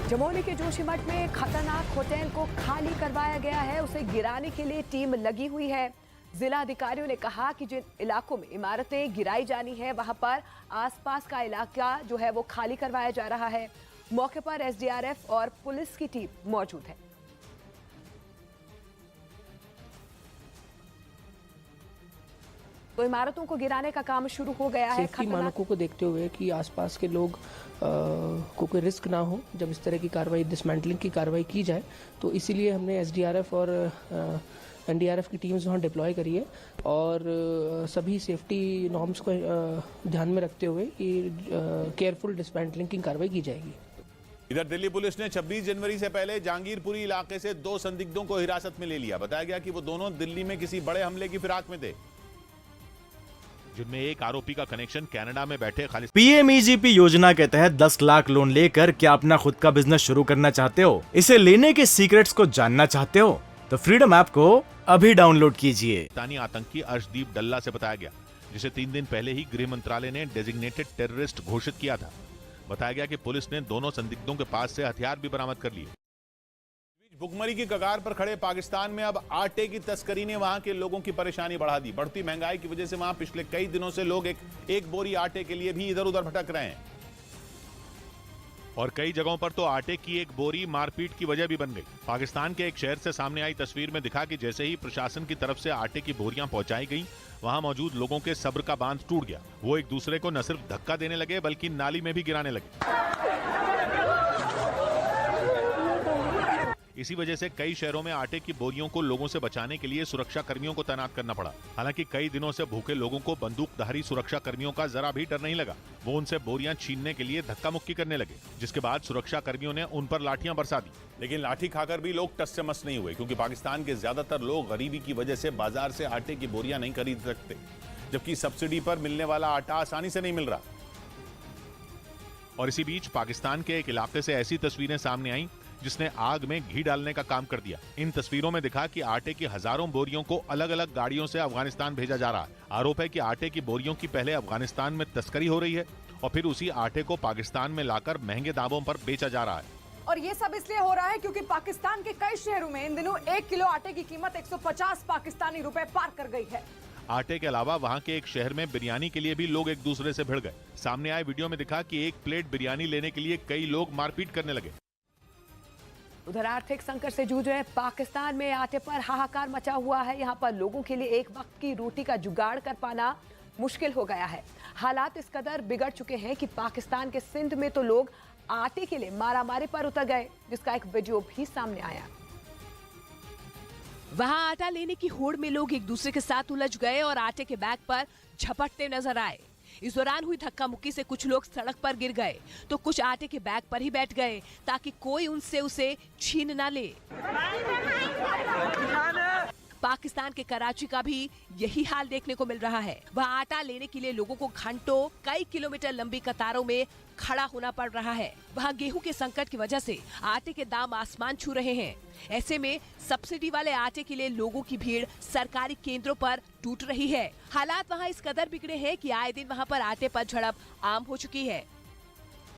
चमोली के जोशीमठ में खतरनाक होटल को खाली करवाया गया है। उसे गिराने के लिए टीम लगी हुई है। जिला अधिकारियों ने कहा कि जिन इलाकों में इमारतें गिराई जानी है वहां पर आसपास का इलाका जो है वो खाली करवाया जा रहा है। मौके पर एसडीआरएफ और पुलिस की टीम मौजूद है। तो इमारतों को गिराने का काम शुरू हो गया है। सेफ्टी मानकों को देखते हुए कि आसपास के लोग को कोई रिस्क ना हो जब इस तरह की कार्रवाई, डिसमेंटलिंग की कार्रवाई की जाए, तो इसीलिए हमने एसडीआरएफ और एनडीआरएफ की टीम्स वहाँ डिप्लॉय करी है और सभी सेफ्टी नॉर्म्स को ध्यान में रखते हुए केयरफुल डिसमेंटलिंग की कार्रवाई की जाएगी। इधर दिल्ली पुलिस ने 26 जनवरी से पहले जहांगीरपुरी इलाके से 2 संदिग्धों को हिरासत में ले लिया। बताया गया कि वो दोनों दिल्ली में किसी बड़े हमले की फिराक में थे, जिनमें एक आरोपी का कनेक्शन कनाडा में बैठे खालिस्तान। पीएमईजीपी योजना के तहत 10 लाख लोन लेकर क्या अपना खुद का बिजनेस शुरू करना चाहते हो? इसे लेने के सीक्रेट्स को जानना चाहते हो? तो फ्रीडम ऐप को अभी डाउनलोड कीजिए। पाकिस्तानी आतंकी अर्शदीप डल्ला से बताया गया, जिसे 3 दिन पहले ही गृह मंत्रालय ने डेजिग्नेटेड टेररिस्ट घोषित किया था। बताया गया कि पुलिस ने दोनों संदिग्धों के पास से हथियार भी बरामद कर लिए। भुखमरी की कगार पर खड़े पाकिस्तान में अब आटे की तस्करी ने वहां के लोगों की परेशानी बढ़ा दी। बढ़ती महंगाई की वजह से वहां पिछले कई दिनों से लोग एक बोरी आटे के लिए भी इधर उधर भटक रहे हैं और कई जगहों पर तो आटे की एक बोरी मारपीट की वजह भी बन गई। पाकिस्तान के एक शहर से सामने आई तस्वीर में दिखा कि जैसे ही प्रशासन की तरफ से आटे की बोरियां पहुंचाई गईं, वहां मौजूद लोगों के सब्र का बांध टूट गया। वो एक दूसरे को न सिर्फ धक्का देने लगे बल्कि नाली में भी गिराने लगे। इसी वजह से कई शहरों में आटे की बोरियों को लोगों से बचाने के लिए सुरक्षा कर्मियों को तैनात करना पड़ा। हालांकि कई दिनों से भूखे लोगों को बंदूकधारी सुरक्षा कर्मियों का जरा भी डर नहीं लगा। वो उनसे बोरियां छीनने के लिए धक्का मुक्की करने लगे, जिसके बाद सुरक्षा कर्मियों ने उन पर लाठियां बरसा दी। लेकिन लाठी खाकर भी लोग टस से मस नहीं हुए, क्योंकि पाकिस्तान के ज्यादातर लोग गरीबी की वजह से बाजार से आटे की बोरियां नहीं खरीद सकते, जबकि सब्सिडी पर मिलने वाला आटा आसानी से नहीं मिल रहा। और इसी बीच पाकिस्तान के एक इलाके से ऐसी तस्वीरें सामने आई जिसने आग में घी डालने का काम कर दिया। इन तस्वीरों में दिखा कि आटे की हजारों बोरियों को अलग अलग गाड़ियों से अफगानिस्तान भेजा जा रहा है। आरोप है कि आटे की बोरियों की पहले अफगानिस्तान में तस्करी हो रही है और फिर उसी आटे को पाकिस्तान में लाकर महंगे दामों पर बेचा जा रहा है। और ये सब इसलिए हो रहा है क्योंकि पाकिस्तान के कई शहरों में इन दिनों 1 किलो आटे की कीमत 150 पाकिस्तानी रुपए पार कर गई है। आटे के अलावा वहां के एक शहर में बिरयानी के लिए भी लोग एक दूसरे से भिड़ गए। सामने आए वीडियो में दिखा कि एक प्लेट बिरयानी लेने के लिए कई लोग मारपीट करने लगे। उधर आर्थिक संकट से जूझ रहे पाकिस्तान में आटे पर हाहाकार मचा हुआ है। यहाँ पर लोगों के लिए एक वक्त की रोटी का जुगाड़ कर पाना मुश्किल हो गया है। हालात इस कदर बिगड़ चुके हैं कि पाकिस्तान के सिंध में तो लोग आटे के लिए मारामारी पर उतर गए, जिसका एक वीडियो भी सामने आया। वहां आटा लेने की होड़ में लोग एक दूसरे के साथ उलझ गए और आटे के बैग पर झपटते नजर आए। इस दौरान हुई धक्का मुक्की से कुछ लोग सड़क पर गिर गए तो कुछ आटे के बैग पर ही बैठ गए ताकि कोई उनसे उसे छीन ना ले। पाकिस्तान के कराची का भी यही हाल देखने को मिल रहा है। वहाँ आटा लेने के लिए लोगों को घंटों कई किलोमीटर लंबी कतारों में खड़ा होना पड़ रहा है। वहाँ गेहूं के संकट की वजह से आटे के दाम आसमान छू रहे हैं। ऐसे में सब्सिडी वाले आटे के लिए लोगों की भीड़ सरकारी केंद्रों पर टूट रही है। हालात वहाँ इस कदर बिगड़े हैं कि आए दिन वहाँ पर आटे पर झड़प आम हो चुकी है।